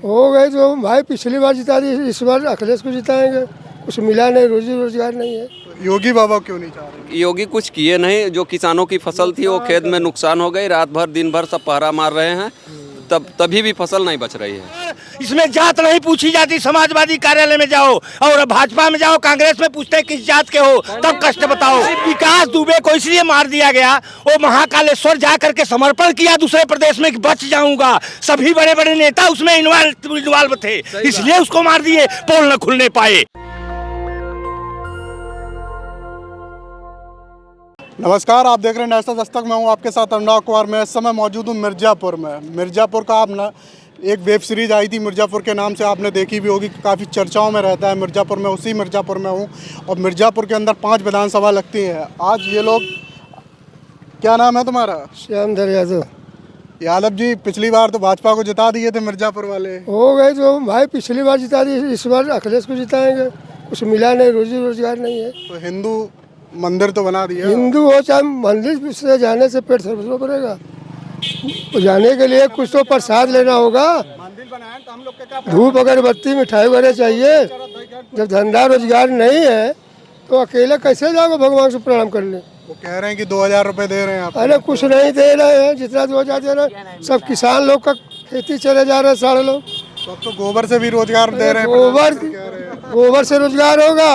हो गई तो भाई पिछली बार जिता दी, इस बार अखिलेश को जिताएंगे। कुछ मिला नहीं, रोजी रोजगार नहीं है। योगी बाबा क्यों नहीं चाह रहे? योगी कुछ किए नहीं। जो किसानों की फसल थी वो खेत में नुकसान हो गई। रात भर दिन भर सब पहरा मार रहे हैं, तभी भी फसल नहीं बच रही है। इसमें जात नहीं पूछी जाती। समाजवादी कार्यालय में जाओ और भाजपा में जाओ, कांग्रेस में पूछते हैं किस जात के हो, तब कष्ट बताओ। विकास दुबे को इसलिए मार दिया गया, वो महाकालेश्वर जा करके समर्पण किया दूसरे प्रदेश में कि बच जाऊंगा। सभी बड़े बड़े नेता उसमें इन्वॉल्व थे, इसलिए उसको मार दिए, पोल न खुलने पाए। नमस्कार, आप देख रहे हैं नेशनल दस्तक। मैं हूं आपके साथ अनुराग कुमार। मैं इस समय मौजूद हूं मिर्ज़ापुर में। मिर्ज़ापुर का आप ना एक वेब सीरीज़ आई थी मिर्ज़ापुर के नाम से, आपने देखी भी होगी, काफ़ी चर्चाओं में रहता है मिर्ज़ापुर में। उसी मिर्ज़ापुर में हूं और मिर्ज़ापुर के अंदर 5 विधानसभा लगती है। आज ये लोग, क्या नाम है तुम्हारा? श्यामधर यादव। यादव जी, पिछली बार तो भाजपा को जिता दिए थे मिर्ज़ापुर वाले। हो गई तो भाई पिछली बार जिता दी, इस बार अखिलेश को जिताएंगे। कुछ मिला नहीं, रोजी रोजगार नहीं है। तो हिंदू मंदिर तो बना दिया। हिंदू हो चाहे मंदिर से जाने से पेट सर्विस पड़ेगा। जाने के लिए कुछ तो प्रसाद लेना होगा। धूप अगरबत्ती मिठाई वगैरह चाहिए। जब धंधा रोजगार नहीं है तो अकेले कैसे जाओगे भगवान से प्रणाम करने? वो कह रहे हैं कि 2000 रुपये दे रहे हैं आप। अरे कुछ नहीं दे रहे हैं, जितना 2000 दे रहे हैं। सब किसान लोग का खेती चले जा रहे हैं, सारे लोग। तो अब तो गोबर से भी रोजगार दे रहे हैं। गोबर से रोजगार होगा।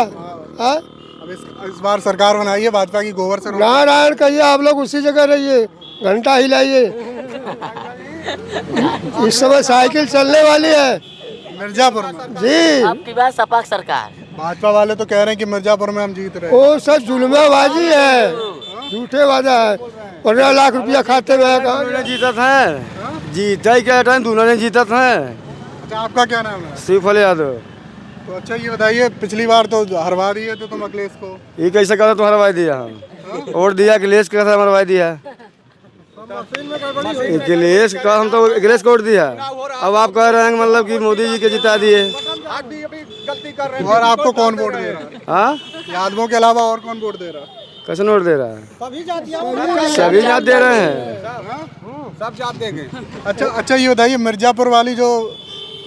हाँ, अब इस बार सरकार बनाई है भाजपा की, गोबर से नारायण कहिए, आप लोग उसी जगह रहिए, घंटा हिलाइए। इस समय साइकिल चलने वाली है मिर्ज़ापुर में जी। आपकी बात सपा सरकार। भाजपा वाले तो कह रहे हैं कि मिर्ज़ापुर में हम जीत रहे हैं। वो सब जुल्मेबाजी है, झूठे वादा है। 15 लाख रुपया खाते में है। जीता था, जीता क्या टाइम दोनों ने जीता था। अच्छा, आपका क्या नाम है? सिर्फ यादव। तो अच्छा ये बताइए, पिछली बार तो हरवा दिए थे तुम अखिलेश को। ये कैसे करा तुम्हारा वाई दिया? हम वोट दिया अखिलेश का, मरवाई दिया अखिलेश का। हम तो अखिलेश को वोट दिया। अब आप कह रहे हैं मतलब कि मोदी जी के जिता दिए। और आपको कौन वोट दे रहा है? हाँ, यादवों के अलावा और कौन वोट दे रहा है? कैसे वोट दे रहा है? सभी जात दे रहे हैं, सब जात देंगे। अच्छा ये बताइए, मिर्ज़ापुर वाली जो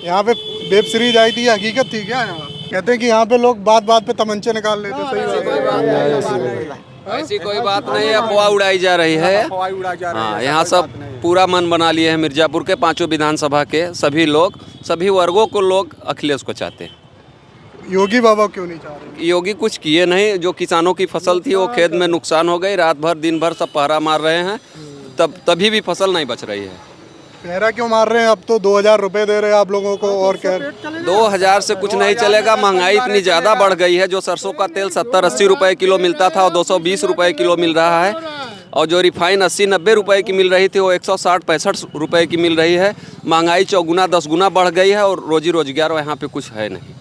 यहाँ पे वेब सीरीज आई थी, ये हकीकत थी क्या? यहाँ कहते हैं कि यहाँ पे लोग बात बात पे तमंचे निकाल लेते। सही बात है? ऐसी कोई बात नहीं है, अफवाह उड़ाई जा रही है। हाँ, यहाँ सब पूरा मन बना लिए हैं मिर्ज़ापुर के 5 विधानसभा के सभी लोग, सभी वर्गों को लोग अखिलेश को चाहते हैं। योगी बाबा क्यों नहीं चाह रहे? योगी कुछ किए नहीं। जो किसानों की फसल थी वो खेत में नुकसान हो गई। रात भर दिन भर सब पहरा मार रहे हैं, तभी भी फसल नहीं बच रही है। पहरा क्यों मार रहे हैं? अब तो 2000 रुपये दे रहे हैं आप लोगों को। और क्या 2000 से कुछ नहीं चलेगा। महंगाई इतनी ज़्यादा बढ़ गई है। जो सरसों का तेल 70-80 रुपए किलो मिलता था, और 220 रुपए किलो मिल रहा है। और जो रिफाइन 80-90 रुपए की मिल रही थी, वो 160-65 रुपए की मिल रही है। महंगाई 4 गुना 10 गुना बढ़ गई है। और रोजी रोजगार यहाँ पे कुछ है नहीं।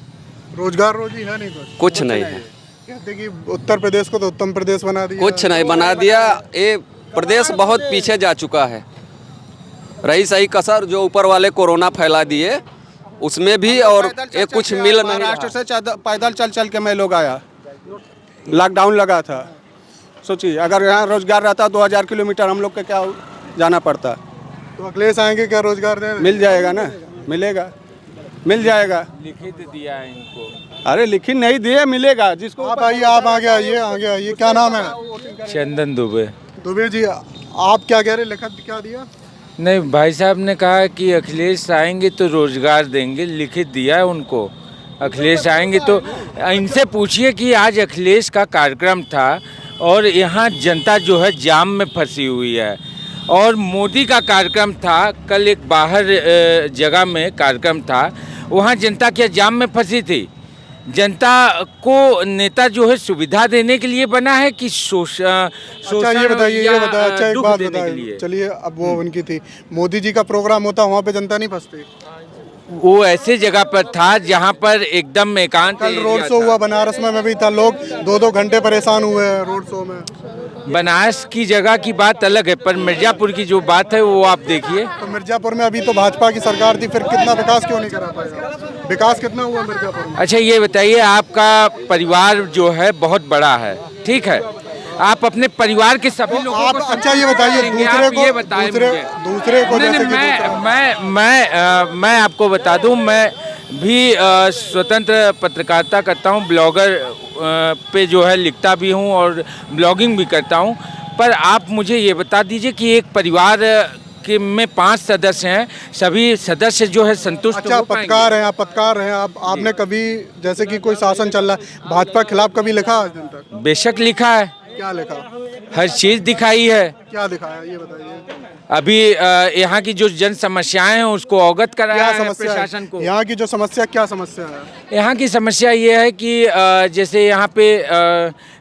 रोजगार रोजी है नहीं, कुछ नहीं है। कहते कि उत्तर प्रदेश को तो उत्तम प्रदेश बना दिया। कुछ नहीं बना दिया। ये प्रदेश बहुत पीछे जा चुका है। रही सही कसर जो ऊपर वाले कोरोना फैला दिए, उसमें भी। और ये कुछ मिल नहीं। महाराष्ट्र से पैदल चल चल के मैं लोग आया, लॉकडाउन लगा था। सोचिए, अगर यहाँ रोजगार रहता 2000 किलोमीटर हम लोग के क्या जाना पड़ता। तो अखिलेश आएंगे क्या रोजगार देने? मिल जाएगा ना, मिलेगा, मिल जाएगा। लिखित दिया है इनको। अरे लिखित नहीं दिए, मिलेगा जिसको। आप आइए, आप आगे आइए। क्या नाम है? चंदन दुबे। दुबे जी, आप क्या कह रहे? लिखित क्या दिया? नहीं, भाई साहब ने कहा कि अखिलेश आएंगे तो रोजगार देंगे, लिखित दिया है उनको। अखिलेश आएंगे तो इनसे पूछिए कि आज अखिलेश का कार्यक्रम था और यहाँ जनता जो है जाम में फंसी हुई है। और मोदी का कार्यक्रम था, कल एक बाहर जगह में कार्यक्रम था, वहाँ जनता क्या जाम में फंसी थी? जनता को नेता जो है सुविधा देने के लिए बना है कि अच्छा ये बताइए, अच्छा एक बात बताइए। चलिए, अब वो उनकी थी, मोदी जी का प्रोग्राम होता, वहाँ पे जनता नहीं फंसती? वो ऐसे जगह पर था जहाँ पर एकदम एकांत। कल रोड शो हुआ बनारस में, मैं भी था। लोग 2-2 घंटे परेशान हुए हैं रोड शो में। बनारस की जगह की बात अलग है, पर मिर्ज़ापुर की जो बात है वो आप देखिए। तो मिर्ज़ापुर में अभी तो भाजपा की सरकार थी, फिर कितना विकास क्यों नहीं करा पाया? विकास कितना हुआ मिर्ज़ापुर में? अच्छा ये बताइए, आपका परिवार जो है बहुत बड़ा है, ठीक है, आप अपने परिवार के सभी लोगों आप को अच्छा ये बताइए देंगे, दूसरे आप को ये बताएं मुझे। दूसरे को नहीं, जैसे नहीं, कि दूसरा- मैं आपको बता दूं, मैं भी स्वतंत्र पत्रकारिता करता हूं, ब्लॉगर पे जो है लिखता भी हूं और ब्लॉगिंग भी करता हूं। पर आप मुझे ये बता दीजिए कि एक परिवार के में 5 सदस्य हैं, सभी सदस्य जो है संतुष्ट अच्छा हो पाएंगे? पत्रकार हैं आप, आपने कभी जैसे कि कोई शासन चल रहा है भाजपा के खिलाफ कभी लिखा आज दिन तक? बेशक लिखा है, क्या लिखा? हर चीज़ दिखाई है। क्या दिखाया ये बताइए। अभी यहाँ की जो जन समस्याएं हैं उसको अवगत कराया क्या है समस्या प्रशासन को। है यहाँ की जो समस्या, क्या समस्या है? यहाँ की समस्या ये है कि जैसे यहाँ पे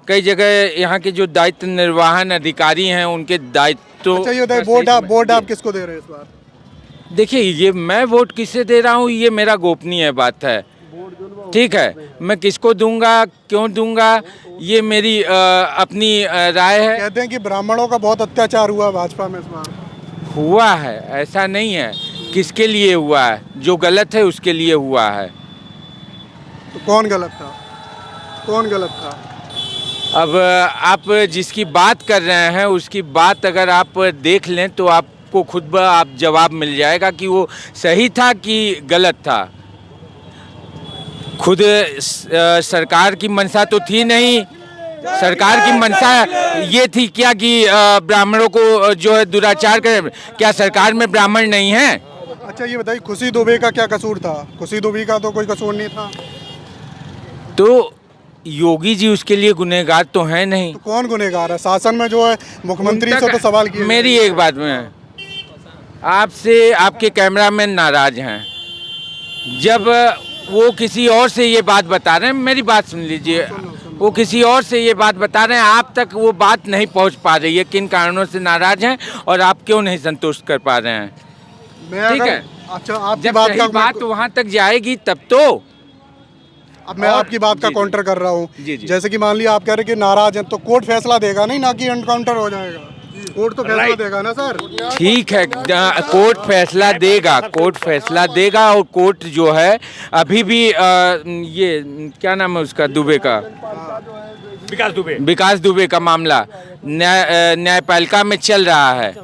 कई जगह यहाँ के जो दायित्व निर्वहन अधिकारी हैं उनके दायित्व। अच्छा ये बताइए, वोट आप किसको दे रहे हैं इस बार? देखिए, ये मैं वोट किसे दे रहा हूँ ये मेरा गोपनीय बात है, ठीक है। मैं किसको दूंगा, क्यों दूंगा, ये मेरी अपनी राय है। कहते हैं कि ब्राह्मणों का बहुत अत्याचार हुआ भाजपा में इस बार। हुआ है, ऐसा नहीं है। किसके लिए हुआ है? जो गलत है उसके लिए हुआ है। तो कौन गलत था? कौन गलत था? अब आप जिसकी बात कर रहे हैं उसकी बात अगर आप देख लें तो आपको खुद आप जवाब मिल जाएगा कि वो सही था कि गलत था। खुद सरकार की मंशा तो थी नहीं। सरकार की मंशा ये थी क्या कि ब्राह्मणों को जो है दुराचार करें? क्या सरकार में ब्राह्मण नहीं है? अच्छा ये बताइए, खुशी दुबे का क्या कसूर था? खुशी दुबे का तो कोई कसूर नहीं था। तो योगी जी उसके लिए गुनहगार तो है नहीं। तो कौन गुनहगार है? शासन में जो है मुख्यमंत्री से तो सवाल किए। मेरी एक बात में आपसे, आपके कैमरामैन नाराज हैं। जब वो किसी और से ये बात बता रहे हैं, मेरी बात सुन लीजिए, वो किसी और से ये बात बता रहे हैं, आप तक वो बात नहीं पहुंच पा रही है। किन कारणों से नाराज हैं और आप क्यों नहीं संतुष्ट कर पा रहे हैं? ठीक है। अच्छा आपकी जब बात सही का बात वहां तक जाएगी तब तो। अब मैं आपकी बात का जी, काउंटर कर रहा हूँ। जी, जी। जैसे कि मान लिया आप कह रहे कि नाराज हैं, तो कोर्ट फैसला देगा नहीं, ना कि एनकाउंटर हो जाएगा। कोर्ट तो फैसला देगा ना सर। ठीक है, कोर्ट फैसला देगा, कोर्ट फैसला देगा। और कोर्ट जो है अभी भी ये क्या नाम है उसका, दुबे का, विकास दुबे का मामला न्यायपालिका में चल रहा है।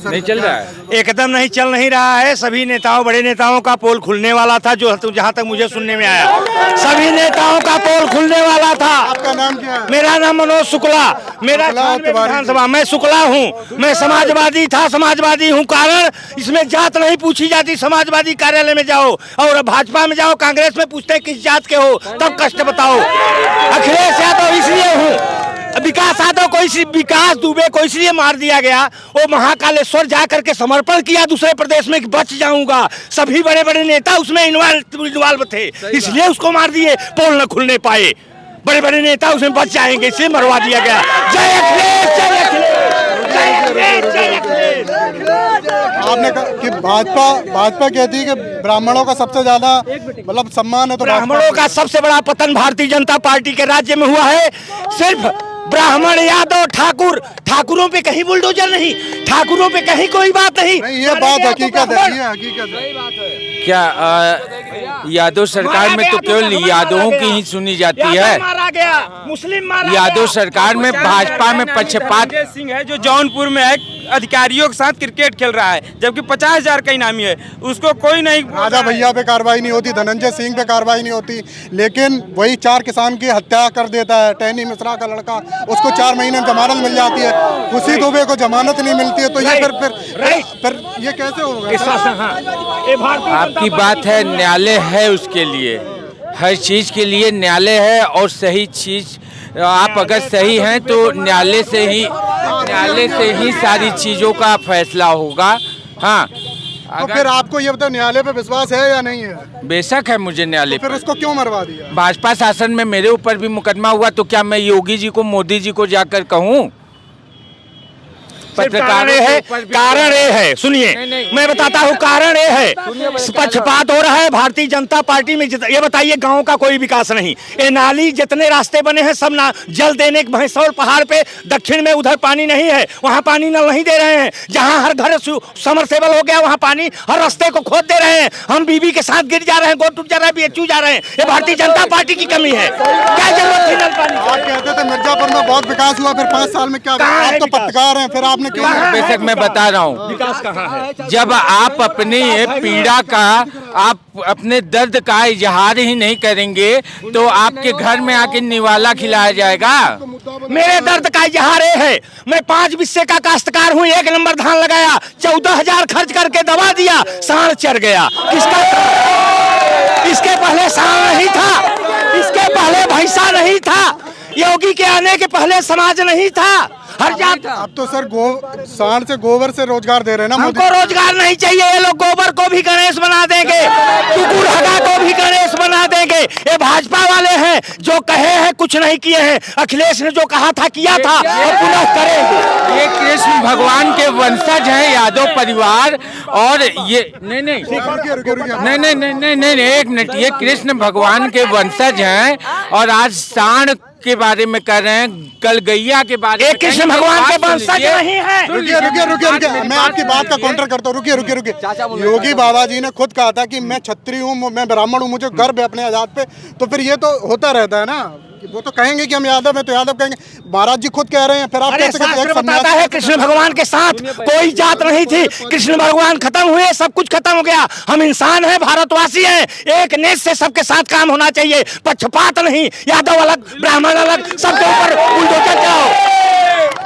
नहीं चल रहा है? एकदम नहीं चल नहीं रहा है। सभी नेताओं, बड़े नेताओं का पोल खुलने वाला था, जो जहाँ तक मुझे सुनने में आया, सभी नेताओं का पोल खुलने वाला था। आपका नाम क्या है? मेरा नाम मनोज शुक्ला, मेरा विधानसभा, मैं शुक्ला हूँ। मैं समाजवादी था, समाजवादी हूँ। कारण इसमें जात नहीं पूछी जाती। समाजवादी कार्यालय में जाओ और भाजपा में जाओ, कांग्रेस में पूछते हैं किस जात के हो, तब कष्ट बताओ। अखिलेश यादव इसलिए हूँ, विकास यादव को, विकास दुबे को इसलिए मार दिया गया, वो महाकालेश्वर जा करके समर्पण किया दूसरे प्रदेश में कि बच जाऊंगा। सभी बड़े बड़े नेता उसमें इन्वॉल्व थे, इसलिए उसको मार दिए, पोल न खुलने पाए। बड़े बड़े नेता उसमें बच जाएंगे, इसलिए मरवा दिया गया। जय अखिलेश, जय अखिलेश, जय अखिलेश, जय अखिलेश। आपने कहा कि भाजपा कहती है कि ब्राह्मणों का सबसे ज्यादा मतलब सम्मान है, तो ब्राह्मणों का सबसे बड़ा पतन भारतीय जनता पार्टी के राज्य में हुआ है। सिर्फ ब्राह्मण, यादव, ठाकुरों पे कहीं बुलडोजर नहीं, ठाकुरों पे कहीं कोई बात नहीं। ये बात हकीकत है, ये हकीकत है। क्या यादव सरकार में तो केवल यादवों की ही सुनी जाती है? मारा गया, मुस्लिम मारा यादव गया। सरकार में भाजपा में पक्षपात। सिंह है जो जौनपुर में है, अधिकारियों के साथ क्रिकेट खेल रहा है, जबकि 50,000 का इनामी है, उसको कोई नहीं। राजा भैया पे कार्रवाई नहीं होती, धनंजय सिंह पे कार्रवाई नहीं होती, लेकिन वही 4 किसान की हत्या कर देता है। टहनी मिश्रा का लड़का, उसको 4 महीने में जमानत मिल जाती है। खुशी दुबे को जमानत नहीं मिलती है, तो ये फिर ये कैसे होगा? आपकी बात है, न्यायालय है उसके लिए, हर चीज़ के लिए न्यायालय है। और सही चीज़, आप अगर सही हैं तो न्यायालय से ही सारी चीज़ों का फैसला होगा। हाँ, तो फिर आपको ये बताओ, न्यायालय पे विश्वास है या नहीं है? बेशक है मुझे न्यायालय तो फिर उसको क्यों मरवा दिया? भाजपा शासन में मेरे ऊपर भी मुकदमा हुआ, तो क्या मैं योगी जी को, मोदी जी को जाकर कहूँ? कारण ये है, कारण ये है, सुनिए मैं बताता हूँ, कारण ये है पक्षपात हो रहा है भारतीय जनता पार्टी में। ये बताइए गांव का कोई विकास नहीं, ये नाली जितने रास्ते बने हैं सब ना जल देने के, भैंसौर पहाड़ पे दक्षिण में उधर पानी नहीं है, वहाँ पानी नल नहीं दे रहे हैं। जहाँ हर घर समरसेबल हो गया वहाँ पानी हर रास्ते को खोद दे रहे हैं। हम बीबी के साथ गिर जा रहे हैं, गोद टूट जा रहा है, बीएचयू जा रहे हैं। ये भारतीय जनता पार्टी की कमी है। क्या जरूरत थी नल पानी? आप कहते थे मिर्जापुर में बहुत विकास हुआ, फिर 5 साल में क्या? आप तो पत्रकार हैं, फिर आपने क्यों? बेशक मैं बता रहा हूँ, विकास कहाँ है? जब आप अपनी पीड़ा का, आप अपने दर्द का इजहार ही नहीं करेंगे तो आपके घर में आके निवाला खिलाया जाएगा। मेरे दर्द का इजहार ये है, मैं 5 बिस्से का काश्तकार हूँ, 1 नंबर धान लगाया, 14,000 खर्च करके दवा दिया, सांड चढ़ गया। किसका? इसके पहले सांड नहीं था, इसके पहले भैंसा नहीं था, योगी के आने के पहले समाज नहीं था। हर जात अब तो सर सांड से गोबर से रोजगार दे रहे हैं ना। हमको रोजगार नहीं चाहिए, ये लोग गोबर को भी गणेश बना देंगे, कुकुर हगा को भी गणेश बना देंगे। ये भाजपा वाले हैं जो कहे हैं कुछ नहीं किए हैं। अखिलेश ने जो कहा था किया था और पुनः करेंगे। ये कृष्ण भगवान के वंशज हैं यादव परिवार, और ये नहीं नहीं नहीं नहीं नहीं नहीं नहीं, एक मिनट, ये कृष्ण भगवान के वंशज हैं और आज सांड के बारे में कर रहे हैं, कल गैया के बारे में। कृष्ण भगवान के वंशज नहीं है। रुकिए, मैं आपकी बात का काउंटर करता हूँ। रुकिए। योगी बाबा जी ने खुद कहा था कि मैं क्षत्रिय हूँ, मैं ब्राह्मण हूँ, मुझे गर्व है अपने आजाद पे। तो फिर ये तो होता रहता है ना, वो तो कहेंगे कि हम यादव हैं तो यादव कहेंगे। महाराज जी खुद कह रहे हैं, फिर आप कैसे शास्त्र बताता है कृष्ण भगवान के साथ कोई जात नहीं थी। कृष्ण भगवान खत्म हुए, सब कुछ खत्म हो गया। हम इंसान हैं, भारतवासी हैं, एक नेत से सबके साथ काम होना चाहिए, पक्षपात नहीं। यादव अलग, ब्राह्मण अलग, सबके ऊपर बुलडोजर चलाओ,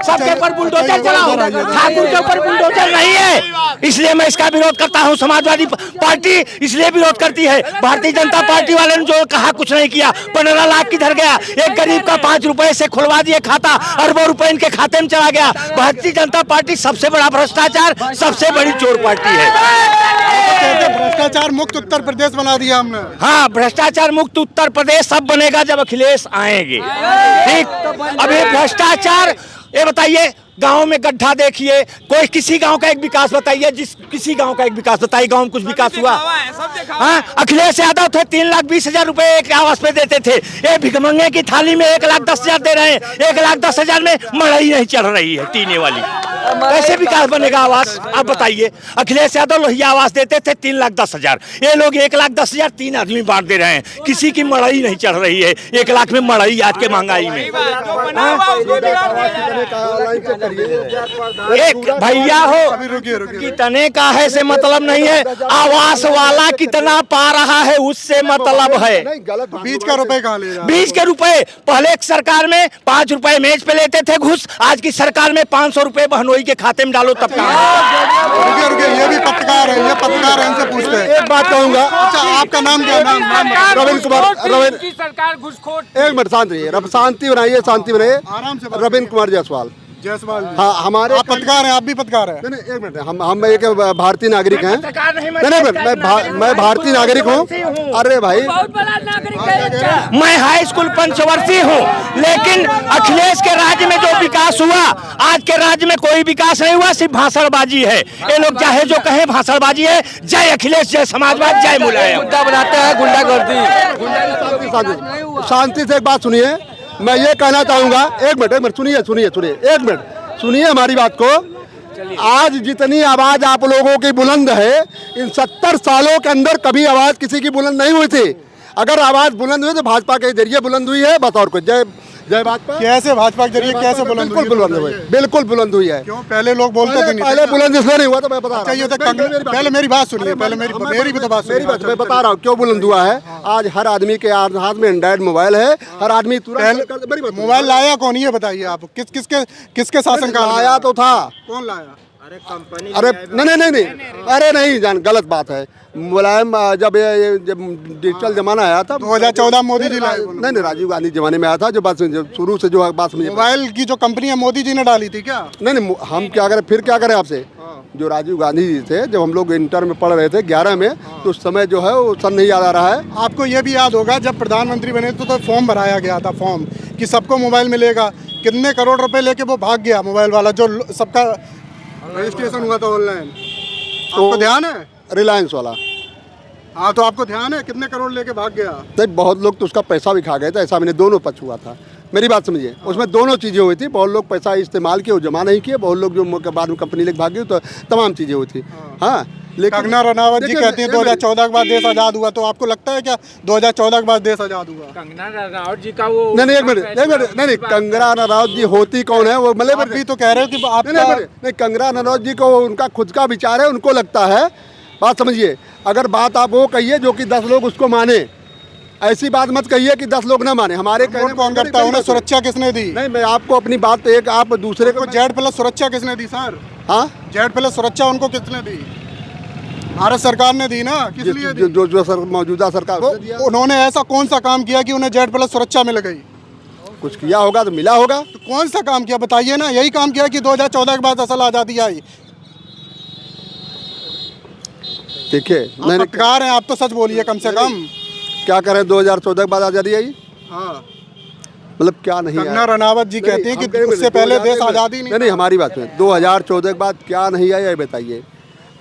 सबके ऊपर बुलडोजर चलाओ, ठाकुर के ऊपर बुलडोजर नहीं है। इसलिए मैं इसका विरोध करता हूँ। समाजवादी पार्टी इसलिए विरोध करती है, भारतीय जनता पार्टी वाले ने जो कहा कुछ नहीं किया। 15 लाख किधर गया? एक गरीब का 5 रुपए से खुलवा दिए खाता, अरबों रुपए इनके खाते में चला गया। भारतीय जनता पार्टी सबसे बड़ा भ्रष्टाचार, सबसे बड़ी चोर पार्टी है। भ्रष्टाचार मुक्त उत्तर प्रदेश बना दिया हमने। हाँ, भ्रष्टाचार मुक्त उत्तर प्रदेश सब बनेगा जब अखिलेश आएंगे। ठीक, अभी भ्रष्टाचार, ये बताइए गांव में गड्ढा देखिए, कोई किसी गांव का एक विकास बताइए, किसी गांव का एक विकास बताइए, गांव में कुछ विकास हुआ? हाँ, अखिलेश यादव थे 3,20,000 रुपए एक आवास पे देते थे। ये भिखमंगे की थाली में 1,10,000 दे रहे हैं, 1,10,000 में मड़ई नहीं चढ़ रही है टीने वाली। कैसे विकास बनेगा आवास? आप बताइए। अखिलेश यादव लोहिया आवास देते थे 3,10,000, ये लोग 1,10,000 3 आदमी बांट दे रहे हैं। किसी की मड़ई नहीं चढ़ रही है, 1 लाख में मड़ई आज के महंगाई में। एक भैया हो कितने का है से मतलब नहीं है, आवास वाला कितना पा रहा है उससे मतलब है। बीच का रुपए कहाँ ले रहा है? बीच के रुपए पहले एक सरकार में 5 रुपए मेज पे लेते थे घूस, आज की सरकार में 500 रुपए बहनोई के खाते में डालो तब कहाँ? रुकिए, ये भी पत्रकार है, ये पत्रकार है, इनसे पूछते हैं। एक बात कहूँगा। अच्छा, आपका नाम क्या है? रविंद्र कुमार। रविंद्र सरकार घुसखोर। एक मिनट शांत रहिए, शांति बनाइए, शांति बनाइए। आराम से। रविंद्र कुमार जायसवाल। हाँ, हमारे आप पत्रकार हैं, आप भी पत्रकार हैं? नहीं, एक मिनट, हम एक भारतीय नागरिक हैं। नहीं, मैं भारतीय नागरिक हूँ। अरे भाई, मैं हाई स्कूल पंचवर्षीय हूँ, लेकिन अखिलेश के राज्य में जो विकास हुआ, आज के राज्य में कोई विकास नहीं हुआ, सिर्फ भाषणबाजी है। ये लोग चाहे जो कहें भाषणबाजी है। जय अखिलेश, जय समाजवाद, जय मुलायम। मुद्दा बनाते हैं गुंडागर्दी। शांति से एक बात सुनिए, मैं ये कहना चाहूँगा। एक मिनट सुनिए, एक मिनट सुनिए हमारी बात को। आज जितनी आवाज आप लोगों की बुलंद है, इन 70 सालों के अंदर कभी आवाज किसी की बुलंद नहीं हुई थी। अगर आवाज बुलंद हुई तो भाजपा के जरिए बुलंद हुई है, बस और कुछ। जय भाजपा। कैसे भाजपा के जरिए कैसे बुलंद हुई? बिल्कुल बुलंद हुई है। क्यों? पहले लोग बोलते थे नहीं। पहले बुलंद इसलिए नहीं हुआ तो मैं बता रहा हूँ। पहले मेरी बात सुनिए, पहले मेरी भी तो बात सुनिए। मैं बता रहा हूँ क्यों बुलंद हुआ है। आज हर आदमी के हाथ में एंड्रॉइड मोबाइल है, हर आदमी तुरंत। मोबाइल लाया कौन, ये बताइए आप? किसके शासनकाल लाया तो था? कौन लाया? अरे नहीं, अरे नहीं जान, गलत बात है। मुलायम जब डिजिटल जमाना आया था 2014 मोदी जी लाए। नहीं, राजीव गांधी जमाने में आया था। जो बात शुरू से जो बात समझे, मोबाइल की जो कंपनी है मोदी जी ने डाली थी क्या? नहीं, हम क्या करें, फिर क्या करें आपसे। जो राजीव गांधी जी थे, जब हम लोग इंटर में पढ़ रहे थे 11 में, तो उस समय जो है वो सन नहीं याद आ रहा है। आपको ये भी याद होगा जब प्रधानमंत्री बने तो फॉर्म भराया गया था, फॉर्म कि सबको मोबाइल मिलेगा। कितने करोड़ रुपए लेके वो भाग गया मोबाइल वाला, जो सबका रजिस्ट्रेशन हुआ था ऑनलाइन। आपको ध्यान है? रिलायंस वाला। हाँ, तो आपको ध्यान है कितने करोड़ लेके भाग गया? नहीं, बहुत लोग तो उसका पैसा भी खा गए थे, ऐसा मैंने दोनों पक्ष हुआ था। मेरी बात समझिए, उसमें दोनों चीज़ें हुई थी। बहुत लोग पैसा इस्तेमाल किए, वो जमा नहीं किए। बहुत लोग जो बाद में कंपनी लेके भाग गई, तो तमाम चीज़ें हुई थी। हाँ, लेकिन कंगना रनावत जी कहती हैं 2014 के बाद देश आज़ाद हुआ, तो आपको लगता है क्या 2014 के बाद देश आज़ाद हुआ? कंगना रनावत जी का वो नहीं, एक मिनट, नहीं, कंगना रनावत जी होती कौन है वो? मतलब आप भी तो कह रहे हो कि आप नहीं, कंगना रनावत जी को उनका खुद का विचार है, उनको लगता है। बात समझिए, अगर बात आप वो कहिए जो कि 10 लोग उसको माने, ऐसी बात मत कहिए कि 10 लोग ना माने। हमारे कहने कौन करता है? उन्हें सुरक्षा किसने दी? नहीं, मैं आपको अपनी बात पे एक आप दूसरे को Z+ सुरक्षा किसने दी सर? हाँ, Z+ सुरक्षा उनको किसने दी? भारत सरकार ने दी ना। किस लिए दी? जो मौजूदा सरकार उन्होंने ऐसा कौन सा काम किया कि उन्हें Z+ सुरक्षा मिल गई? कुछ किया होगा तो मिला होगा। तो कौन सा काम किया बताइए ना। यही काम किया कि 2014 के बाद असल आज़ादी आई। देखिए, आप पत्रकार हैं, आप तो सच बोलिए कम से कम। क्या करें, 2014 के बाद आज़ादी आई? हाँ, मतलब क्या नहीं कंगना रनावत जी कहती हैं कि उससे पहले देश आज़ादी नहीं, हमारी बात सुनिए। 2014 के बाद क्या नहीं आया ये बताइए।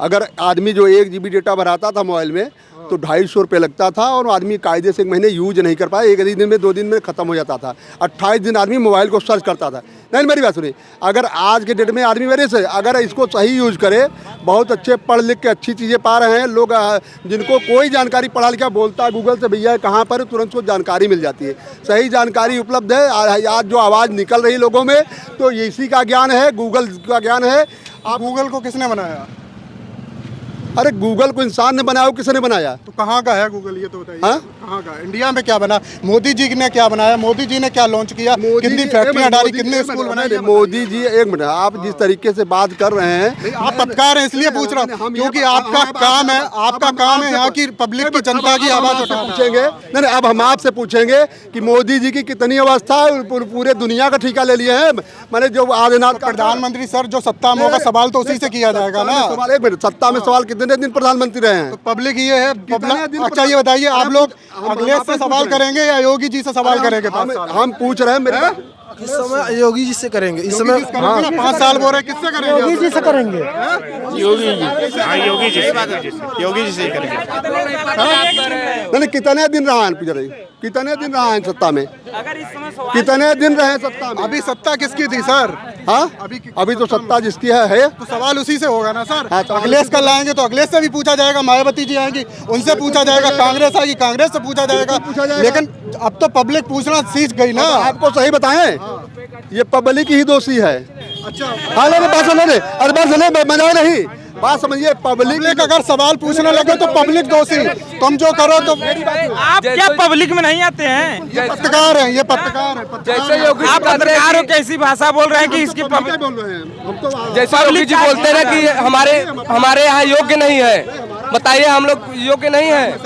अगर आदमी जो 1 GB डेटा भराता था मोबाइल में तो 250 रुपये लगता था, और आदमी कायदे से 1 महीने यूज नहीं कर पाया। 1 दिन में 2 दिन में ख़त्म हो जाता था। 28 दिन आदमी मोबाइल को सर्च करता था। नहीं, मेरी बात सुनिए, अगर आज के डेट में आदमी मेरे से अगर इसको सही यूज करे, बहुत अच्छे पढ़ लिख के अच्छी चीज़ें पा रहे हैं लोग। जिनको कोई जानकारी पढ़ा लिखा बोलता है गूगल से भैया कहाँ पर, तुरंत उसको जानकारी मिल जाती है। सही जानकारी उपलब्ध है। आज जो आवाज़ निकल रही लोगों में, तो इसी का ज्ञान है, गूगल का ज्ञान है। आप गूगल को किसने बनाया? अरे गूगल को इंसान ने बनाया, किसने बनाया? तो कहाँ का है गूगल, ये तो बताइए। हाँ? कहाँ का? इंडिया में क्या बना? मोदी जी ने क्या बनाया? मोदी जी ने क्या लॉन्च किया? कितनी फैक्ट्रियाँ डाली, कितने स्कूल बनाए? मोदी जी, एक मिनट, आप जिस तरीके से बात कर रहे हैं, आप पत्रकार हैं इसलिए पूछ रहा हूँ, क्योंकि आपका काम है, आपका काम है यहाँ की पब्लिक की, जनता की आवाज़ उठाना। पूछेंगे नहीं, अब हम आपसे पूछेंगे कि मोदी जी की कितनी अवस्था है, पूरे दुनिया का ठेका ले लिए हैं। मैंने जो आदिनाथ प्रधानमंत्री सर जो सत्ता में होगा, सवाल तो उसी से किया जाएगा ना। सवाल, एक मिनट, सत्ता में सवाल कितने दिन प्रधानमंत्री रहे हैं? तो पब्लिक ये है। अच्छा, ये बताइए, आप लोग अखिलेश से सवाल करेंगे या योगी जी से सवाल करेंगे? हम पूछ रहे हैं। मेरे इस समय योगी जी से करेंगे। इस समय 5 साल बोल रहे, किससे करेंगे? योगी जी से करेंगे। योगी जी, हाँ योगी जी से करेंगे। नहीं, कितने दिन रहा है पुजारी? कितने दिन रहा है सत्ता में? कितने दिन रहे सत्ता में? अभी सत्ता किसकी थी सर? हाँ, अभी तो सत्ता जिसकी है। तो सवाल उसी से होगा ना सर। हाँ, अखिलेश कल आएंगे तो अखिलेश से भी पूछा जाएगा, मायावती जी आएंगी उनसे पूछा जाएगा, कांग्रेस आएगी कांग्रेस से पूछा जाएगा। लेकिन अब तो पब्लिक पूछना सीख गई ना। आपको सही बताएं, ये पब्लिक ही दोषी है। अच्छा, हाँ, बात सुनो, अरे बात सुनो, मजा नहीं, बात समझिए। पब्लिक अगर सवाल पूछने लगे तो पब्लिक दोषी, तुम जो करो तो। आप क्या पब्लिक में नहीं आते हैं? ये पत्रकार है, ये पत्रकार है। जैसे योगी आप पत्रकार हो, कैसी भाषा बोल रहे हैं कि इसकी क्या बोल रहे हैं? हम तो जैसे योगी जी बोलते हैं कि हमारे यहाँ योग्य नहीं है। बताइए, हम लोग योग्य नहीं है?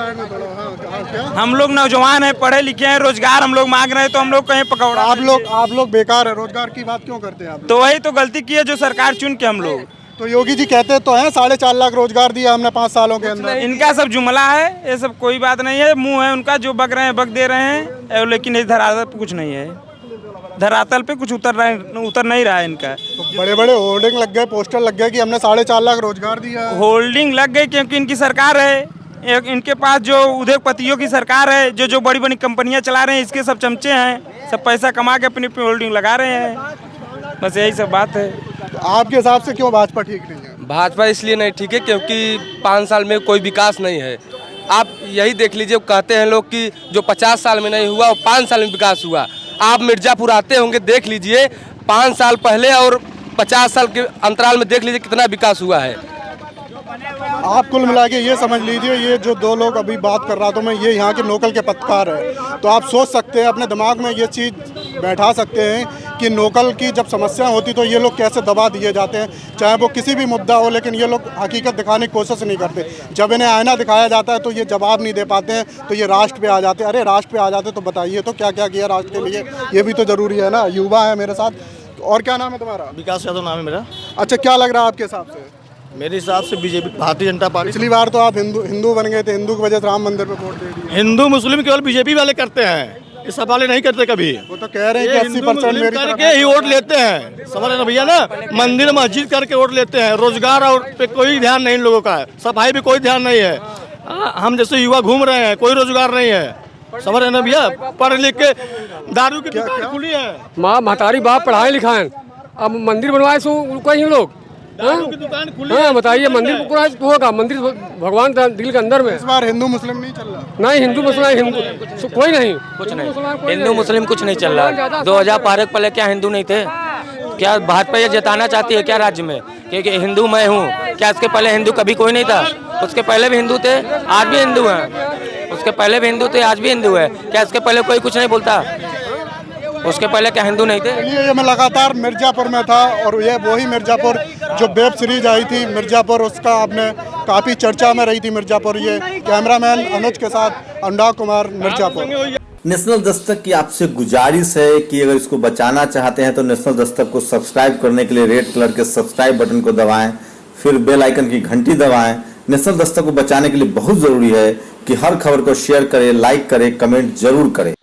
हम लोग नौजवान हैं, पढ़े लिखे हैं, रोजगार हम लोग मांग रहे हैं, तो हम लोग कहीं पकौड़ा। आप लोग बेकार है। रोजगार की बात क्यों करते हैं आप? तो वही तो गलती की है जो सरकार चुन के हम लोग। तो योगी जी कहते तो हैं 4.5 लाख रोजगार दिया हमने 5 सालों के अंदर। इनका सब जुमला है, ये सब कोई बात नहीं है। मुंह है उनका, जो बक रहे हैं बक दे रहे हैं, लेकिन इस धरातल पे कुछ नहीं है। धरातल पे कुछ उतर नहीं रहा है इनका। तो बड़े बड़े होर्डिंग लग गए, पोस्टर लग गए कि हमने 4.5 लाख रोजगार दिया। होल्डिंग लग गई क्योंकि इनकी सरकार है। इनके पास जो उद्योगपतियों की सरकार है, जो बड़ी बड़ी कंपनियां चला रहे हैं, इसके सब चमचे हैं, सब पैसा कमा के अपनी होल्डिंग लगा रहे हैं। बस यही सब बात है। तो आपके हिसाब से क्यों भाजपा ठीक नहीं है? भाजपा इसलिए नहीं ठीक है क्योंकि 5 साल में कोई विकास नहीं है। आप यही देख लीजिए, कहते हैं लोग कि जो 50 साल में नहीं हुआ वो 5 साल में विकास हुआ। आप मिर्ज़ापुर आते होंगे, देख लीजिए 5 साल पहले और 50 साल के अंतराल में देख लीजिए कितना विकास हुआ है। आप कुल मिला के ये समझ लीजिए, ये जो 2 लोग अभी बात कर रहा था मैं, ये यहाँ के लोकल के पत्रकार है। तो आप सोच सकते हैं, अपने दिमाग में ये चीज़ बैठा सकते हैं कि लोकल की जब समस्या होती तो ये लोग कैसे दबा दिए जाते हैं, चाहे वो किसी भी मुद्दा हो। लेकिन ये लोग हकीकत दिखाने की कोशिश नहीं करते। जब इन्हें आईना दिखाया जाता है तो ये जवाब नहीं दे पाते हैं, तो ये राष्ट्र पे आ जाते हैं। अरे राष्ट्र पे आ जाते तो बताइए तो क्या क्या किया राष्ट्र के लिए, ये भी तो ज़रूरी है ना। युवा है मेरे साथ। और क्या नाम है तुम्हारा? विकास यादव नाम है मेरा। अच्छा, क्या लग रहा है आपके हिसाब से? मेरे हिसाब से बीजेपी, भारतीय जनता पार्टी। पिछली बार तो आप हिंदू बन गए थे, हिंदू की वजह से राम मंदिर पे वोट दे दिए। हिंदू मुस्लिम केवल बीजेपी वाले करते हैं, ये सब वाले नहीं करते कभी। वो तो कह रहे हैं कि 80% मेरी तरफ करके ही वोट लेते हैं, समझ रहे ना भैया ना, मंदिर मस्जिद करके वोट लेते हैं। रोजगार और पे कोई ध्यान नहीं इन लोगों का है, सफाई पे कोई ध्यान नहीं है। हम जैसे युवा घूम रहे हैं, कोई रोजगार नहीं है, समझ रहे ना भैया। पढ़ लिख के दारू की दुकान खुली है, माँ महतारी बाप पढ़ाए लिखाए, अब मंदिर बनवाए सो कहीं लोग। दारू की दुकान खुली है। हाँ बताइए, मंदिर होगा, मंदिर भगवान दिल के अंदर में। इस बार हिंदू मुस्लिम नहीं चल रहा। नहीं हिंदू मुसलमान, हिंदू कोई नहीं, कुछ नहीं, हिंदू मुस्लिम कुछ नहीं चल रहा। 2012 के पहले क्या हिंदू नहीं थे? क्या भाजपा ये जताना चाहती है क्या राज्य में कि हिंदू मैं हूँ? क्या इसके पहले हिंदू कभी कोई नहीं था? उसके पहले भी हिंदू थे, आज भी हिंदू हैं। उसके पहले भी हिंदू थे, आज भी हिंदू है। क्या इसके पहले कोई कुछ नहीं बोलता? उसके पहले क्या हिंदू नहीं थे? ये मैं लगातार मिर्ज़ापुर में था और ये वही मिर्ज़ापुर जो वेब सीरीज आई थी मिर्ज़ापुर, उसका आपने काफ़ी चर्चा में रही थी मिर्ज़ापुर। ये कैमरामैन अनुज के साथ अनुराग कुमार, मिर्ज़ापुर। नेशनल दस्तक की आपसे गुजारिश है कि अगर इसको बचाना चाहते हैं तो नेशनल दस्तक को सब्सक्राइब करने के लिए रेड कलर के सब्सक्राइब बटन को दबाएं, फिर बेल आइकन की घंटी दबाएं। नेशनल दस्तक को बचाने के लिए बहुत जरूरी है कि हर खबर को शेयर करें, लाइक करें, कमेंट जरूर करें।